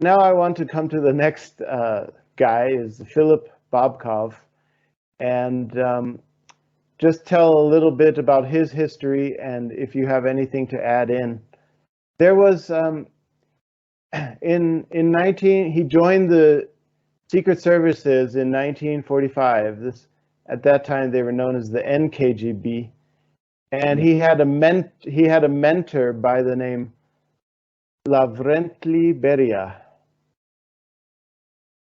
now I want to come to the next guy, is Philip Bobkov, and just tell a little bit about his history, and if you have anything to add in. There was in 19 he joined the Secret Services in 1945. This at that time they were known as the NKGB, and he had a mentor by the name Lavrently Beria.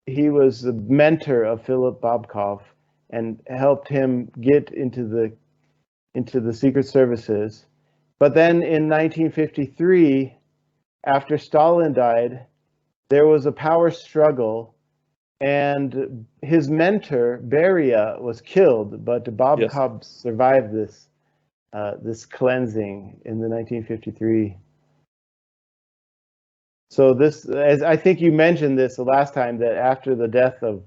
He was the mentor of Philip Bobkov and helped him get into the Secret Services. But then in 1953, after Stalin died, there was a power struggle, and his mentor Beria was killed, but Bobkov survived this cleansing in the 1953. So this, as I think you mentioned this the last time, that after the death of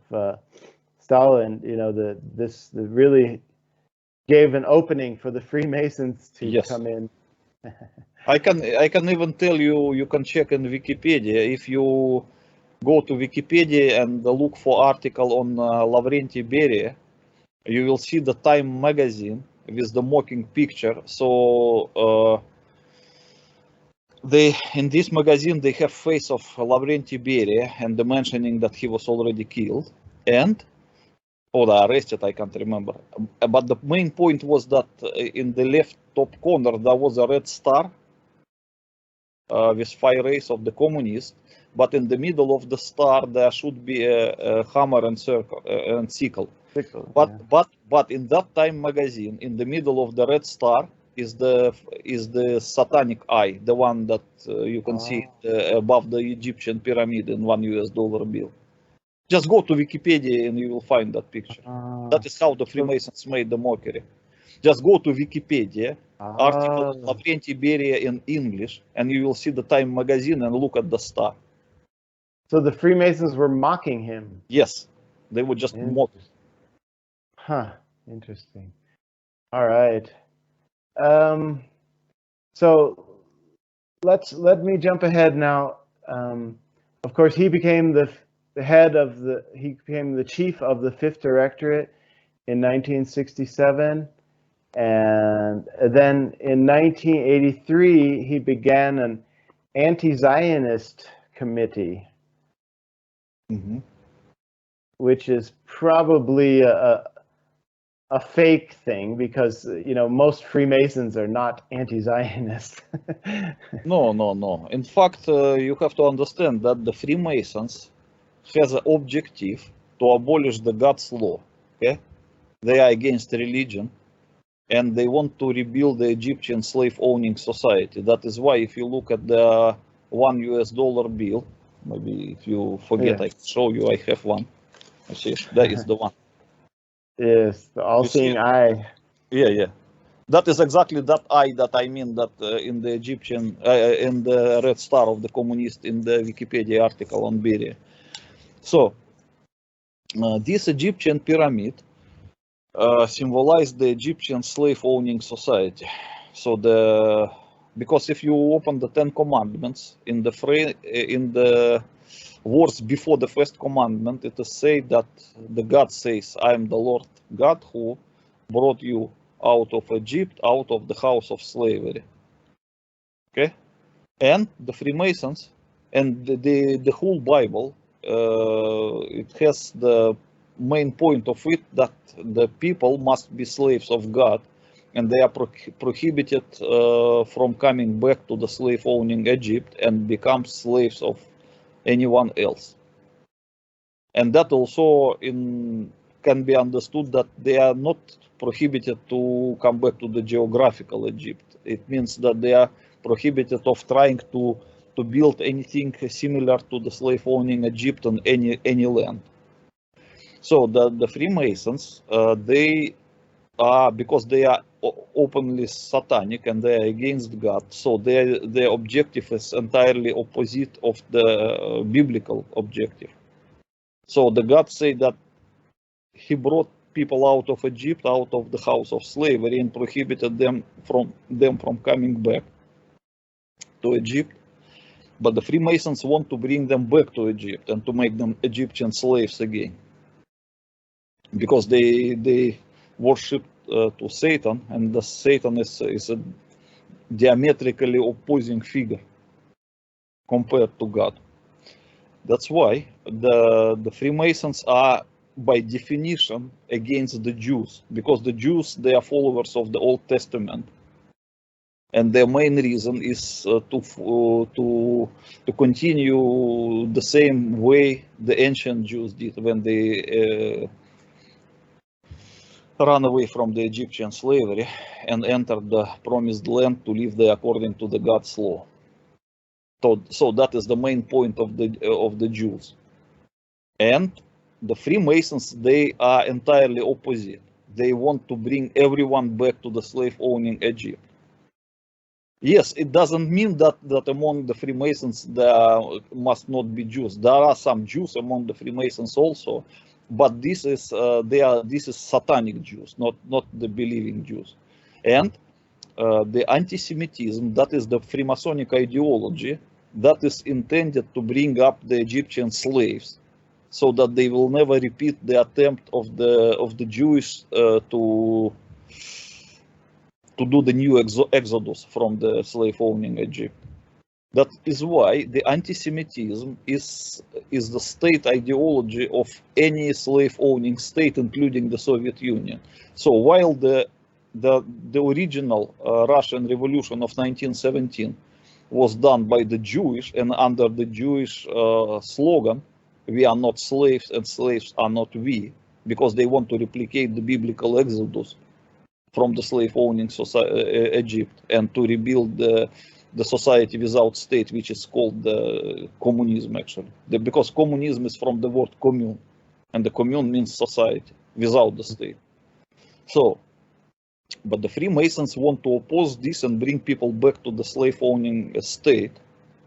Stalin, this really gave an opening for the Freemasons to come in. I can even tell you, you can check in Wikipedia. If you go to Wikipedia and look for article on Lavrenti Beria, you will see the Time magazine with the mocking picture. So in this magazine they have face of Lavrenti Beria and the mentioning that he was already killed and arrested, I can't remember. But the main point was that in the left top corner there was a red star with 5 rays of the communist, but in the middle of the star there should be a hammer and circle and sickle. But in that Time magazine, in the middle of the red star is the satanic eye, the one that you can see above the Egyptian pyramid in $1 bill. Just go to Wikipedia and you will find that picture. That is how the Freemasons made the mockery. Just go to Wikipedia, article Lavrenti Beria in English, and you will see the Time magazine and look at the star. So the Freemasons were mocking him? Yes, they would just mock. Huh, interesting. All right. So let me jump ahead now. Of course, he became the chief of the Fifth Directorate in 1967, and then in 1983 he began an anti-Zionist committee, which is probably a fake thing, because most Freemasons are not anti-Zionist. No. In fact, you have to understand that the Freemasons has an objective to abolish the God's law. Okay, they are against religion, and they want to rebuild the Egyptian slave-owning society. That is why, if you look at the $1 bill, maybe if you forget, I can show you. I have one. I see that is the one. Yes, the all-seeing eye. Yeah. That is exactly that eye that I mean that in the Egyptian, in the red star of the communist in the Wikipedia article on Beria. So, this Egyptian pyramid symbolized the Egyptian slave-owning society. So because if you open the 10 Commandments in the words before the first commandment, it is said that the God says, "I am the Lord God who brought you out of Egypt, out of the house of slavery." Okay, and the Freemasons and the whole Bible, it has the main point of it that the people must be slaves of God, and they are prohibited from coming back to the slave-owning Egypt and become slaves of anyone else. And that also can be understood that they are not prohibited to come back to the geographical Egypt. It means that they are prohibited of trying to build anything similar to the slave-owning Egypt on any land. So the Freemasons, they are, because they are openly satanic and they are against God, so their objective is entirely opposite of the biblical objective. So the God said that he brought people out of Egypt, out of the house of slavery, and prohibited them from coming back to Egypt. But the Freemasons want to bring them back to Egypt and to make them Egyptian slaves again, because they worship to Satan, and the Satan is a diametrically opposing figure compared to God. That's why the Freemasons are by definition against the Jews, because the Jews, they are followers of the Old Testament, and their main reason is to continue the same way the ancient Jews did when they ran away from the Egyptian slavery and entered the promised land to live there according to the God's law. So that is the main point of the Jews. And the Freemasons, they are entirely opposite. They want to bring everyone back to the slave-owning Egypt. Yes, it doesn't mean that among the Freemasons there must not be Jews. There are some Jews among the Freemasons also, but this is satanic Jews, not the believing Jews. And the anti-Semitism, that is the Freemasonic ideology that is intended to bring up the Egyptian slaves, so that they will never repeat the attempt of the Jewish to do the new exodus from the slave-owning Egypt. That is why the anti-Semitism is the state ideology of any slave-owning state, including the Soviet Union. So while the original Russian Revolution of 1917 was done by the Jewish and under the Jewish slogan, "We are not slaves and slaves are not we," because they want to replicate the biblical exodus from the slave-owning Egypt and to rebuild the society without state, which is called the communism actually. Because communism is from the word commune, and the commune means society without the state. So, but the Freemasons want to oppose this and bring people back to the slave-owning state.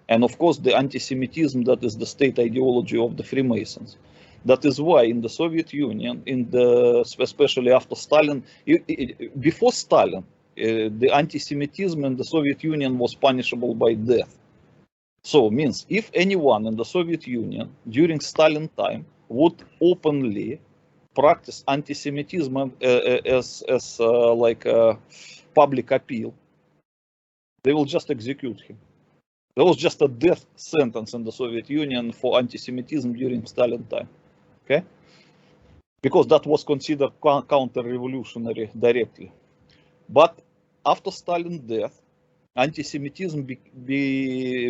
And of course, the anti-Semitism, that is the state ideology of the Freemasons. That is why in the Soviet Union, especially after Stalin, before Stalin, the anti-Semitism in the Soviet Union was punishable by death. So means if anyone in the Soviet Union during Stalin time would openly practice anti-Semitism as like a public appeal, they will just execute him. There was just a death sentence in the Soviet Union for anti-Semitism during Stalin time, okay? Because that was considered counter-revolutionary directly. But after Stalin's death, anti-Semitism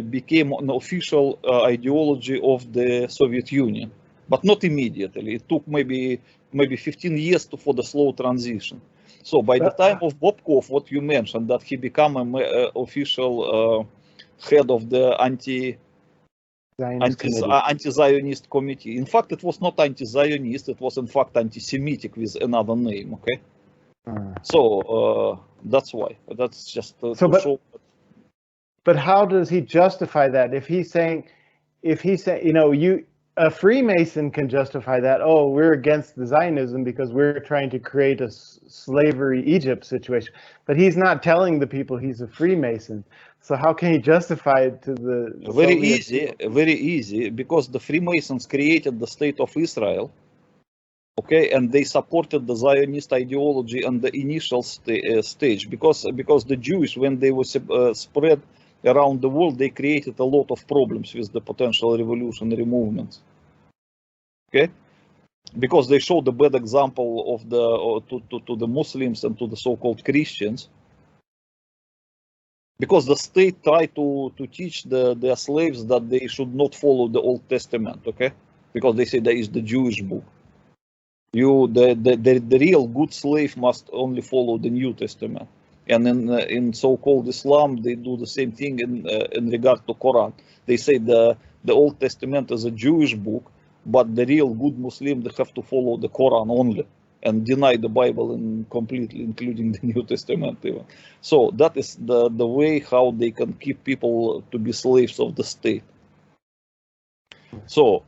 became an official ideology of the Soviet Union, but not immediately. It took maybe 15 years for the slow transition. So by the time of Bobkov, what you mentioned, that he became an official head of the anti-Zionist committee. In fact, it was not anti-Zionist, it was in fact anti-Semitic with another name, okay? So that's why. That's just to show. But how does he justify that? If he's saying, you know, a Freemason can justify that. Oh, we're against the Zionism because we're trying to create a slavery Egypt situation. But he's not telling the people he's a Freemason. So how can he justify it to the very easy, because the Freemasons created the state of Israel, okay, and they supported the Zionist ideology on the initial stage, because the Jews, when they were spread around the world, they created a lot of problems with the potential revolutionary movements, okay, because they showed a bad example of to the Muslims and to the so-called Christians. Because the state tried to teach their slaves that they should not follow the Old Testament, okay? Because they say there is the Jewish book. The real good slave must only follow the New Testament. And in so-called Islam, they do the same thing in regard to Quran. They say the Old Testament is a Jewish book, but the real good Muslim, they have to follow the Quran only and deny the Bible completely, including the New Testament even. So that is the way how they can keep people to be slaves of the state. So,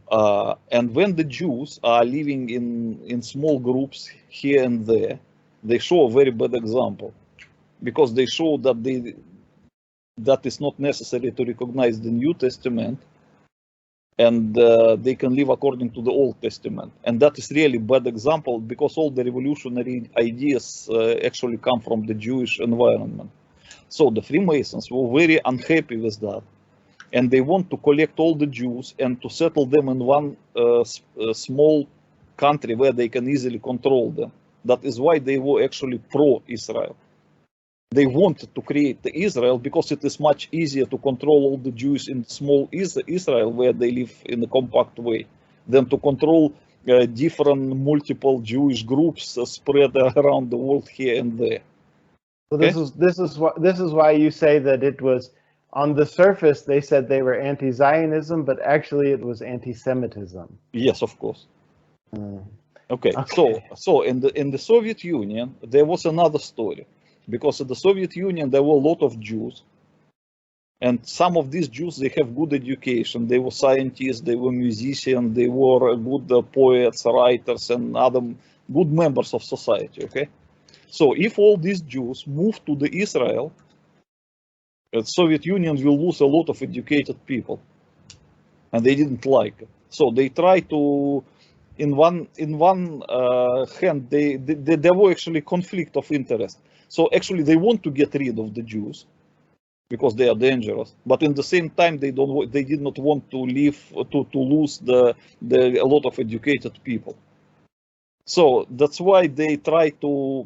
and when the Jews are living in small groups here and there, they show a very bad example, because they show that that is not necessary to recognize the New Testament, and they can live according to the Old Testament. And that is really bad example, because all the revolutionary ideas actually come from the Jewish environment. So the Freemasons were very unhappy with that, and they want to collect all the Jews and to settle them in one small country where they can easily control them. That is why they were actually pro-Israel. They wanted to create the Israel because it is much easier to control all the Jews in small Israel, where they live in a compact way, than to control different multiple Jewish groups spread around the world here and there. So this is why you say that it was, on the surface they said they were anti-Zionism, but actually it was anti-Semitism. Yes, of course. Okay. So in the Soviet Union there was another story, because in the Soviet Union there were a lot of Jews, and some of these Jews, they have good education, they were scientists, they were musicians, they were good poets, writers, and other good members of society. Okay. So if all these Jews move to the Israel, the Soviet Union will lose a lot of educated people, and they didn't like it. So they try to, in one hand, there were actually conflict of interest. So actually they want to get rid of the Jews because they are dangerous, but in the same time they did not want to lose a lot of educated people. So that's why they try to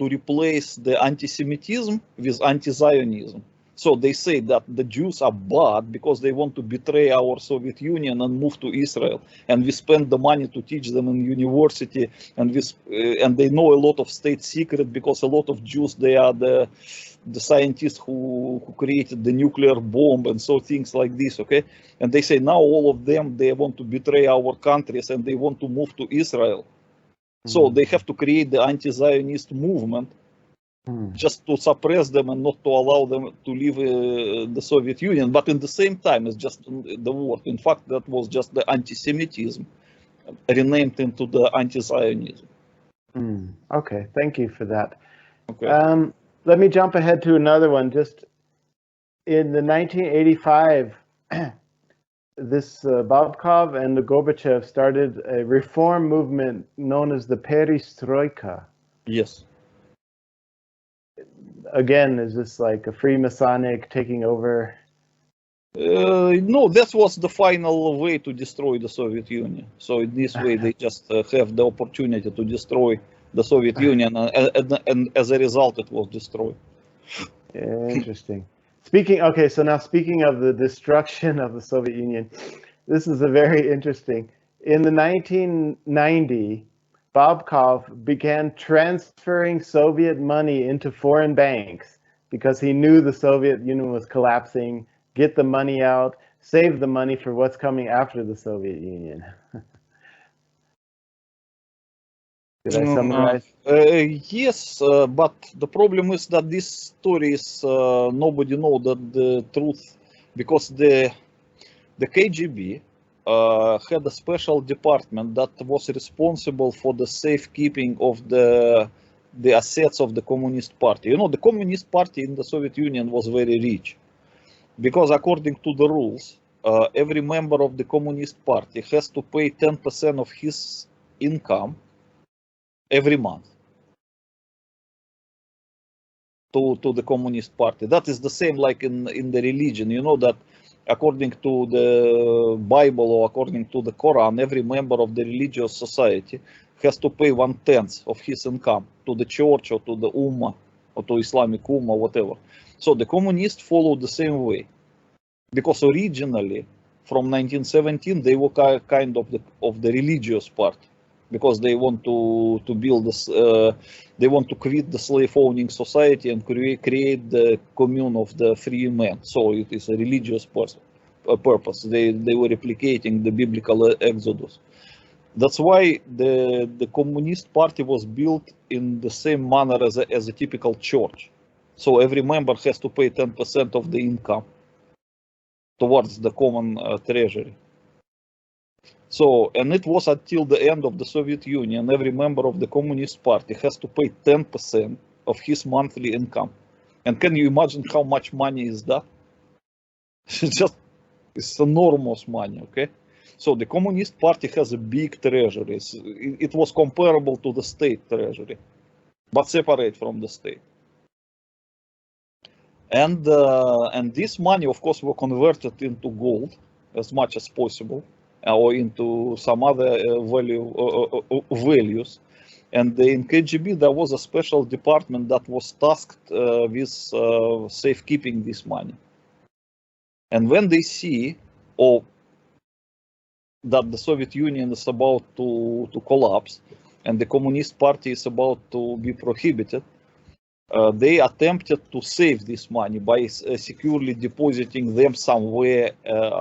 replace the anti-Semitism with anti-Zionism. So they say that the Jews are bad because they want to betray our Soviet Union and move to Israel, and we spend the money to teach them in university, and they know a lot of state secret, because a lot of Jews, they are the scientists who created the nuclear bomb, and so things like this. Okay, and they say now all of them, they want to betray our countries and they want to move to Israel. So they have to create the anti-Zionist movement just to suppress them and not to allow them to leave the Soviet Union. But in the same time, it's just the word. In fact, that was just the anti-Semitism renamed into the anti-Zionism. Okay, thank you for that. Okay. Let me jump ahead to another one. Just in the 1985, this Babkov and the Gorbachev started a reform movement known as the Perestroika. Yes. Again, is this like a Freemasonic taking over? No, that was the final way to destroy the Soviet Union. So in this way, they just have the opportunity to destroy the Soviet Union, and as a result, it was destroyed. Interesting. So now speaking of the destruction of the Soviet Union, this is a very interesting. In the 1990, Babkov began transferring Soviet money into foreign banks because he knew the Soviet Union was collapsing. Get the money out, save the money for what's coming after the Soviet Union. Did I summarize? Yes, but the problem is that this story is nobody knows the truth, because the KGB had a special department that was responsible for the safekeeping of the assets of the Communist Party. You know, the Communist Party in the Soviet Union was very rich, because according to the rules, every member of the Communist Party has to pay 10% of his income every month to the Communist Party. That is the same like in the religion. You know that according to the Bible or according to the Quran, every member of the religious society has to pay 1/10 of his income to the church or to the Ummah or to Islamic Ummah, whatever. So the communists followed the same way, because originally from 1917 they were kind of the religious party, because they want to build this, they want to quit the slave owning society and create the commune of the free men. So it is a religious purpose. They were replicating the biblical Exodus. That's why the Communist Party was built in the same manner as a typical church. So every member has to pay 10% of the income towards the common treasury. So, and it was until the end of the Soviet Union, every member of the Communist Party has to pay 10% of his monthly income. And can you imagine how much money is that? It's enormous money, okay? So the Communist Party has a big treasury. It was comparable to the state treasury, but separate from the state. And this money, of course, were converted into gold as much as possible, or into some other values. And in KGB, there was a special department that was tasked with safekeeping this money. And when they see, that the Soviet Union is about to collapse, and the Communist Party is about to be prohibited, they attempted to save this money by securely depositing them somewhere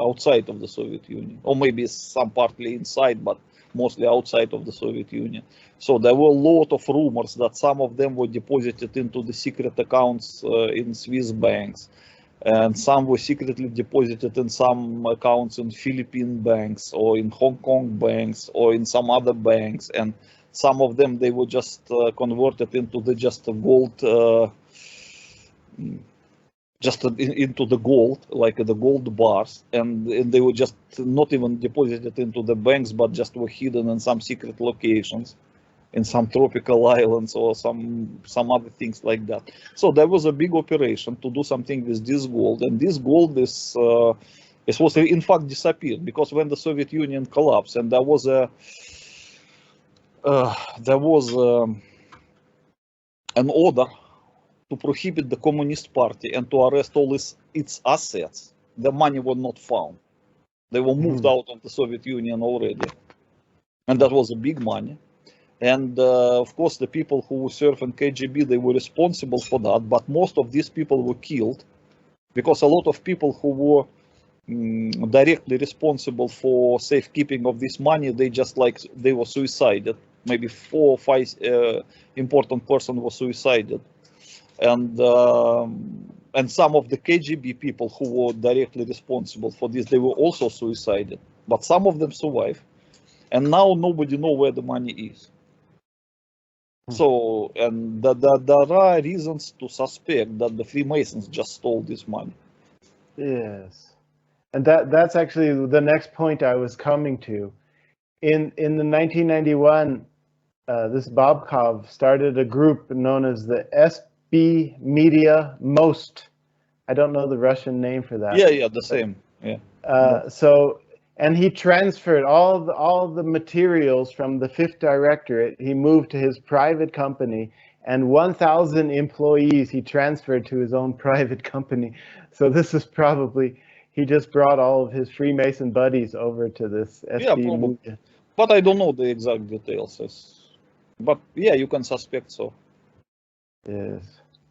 outside of the Soviet Union, or maybe some partly inside, but mostly outside of the Soviet Union. So there were a lot of rumors that some of them were deposited into the secret accounts in Swiss banks, and some were secretly deposited in some accounts in Philippine banks or in Hong Kong banks or in some other banks, and some of them they were just converted into the gold, into the gold, like the gold bars, and they were just not even deposited into the banks, but just were hidden in some secret locations, in some tropical islands or some other things like that. So there was a big operation to do something with this gold, and this gold is was in fact disappeared, because when the Soviet Union collapsed, and there was an order to prohibit the Communist Party and to arrest all its assets, the money was not found. They were moved out of the Soviet Union already, and that was a big money. And of course, the people who served in KGB, they were responsible for that, but most of these people were killed, because a lot of people who were directly responsible for safekeeping of this money, they were suicided. Maybe 4 or 5 important persons were suicided, and some of the KGB people who were directly responsible for this, they were also suicided, but some of them survived, and now nobody knows where the money is. So, and there are reasons to suspect that the Freemasons just stole this money. Yes, and that's actually the next point I was coming to. In the 1991, this Babkov started a group known as the SB Media Most. I don't know the Russian name for that. Yeah, the same. Yeah. And he transferred all the materials from the 5th Directorate. He moved to his private company, and 1,000 employees he transferred to his own private company. So this is probably, he just brought all of his Freemason buddies over to this SB Media. But I don't know the exact details. But yeah, you can suspect so. Yes.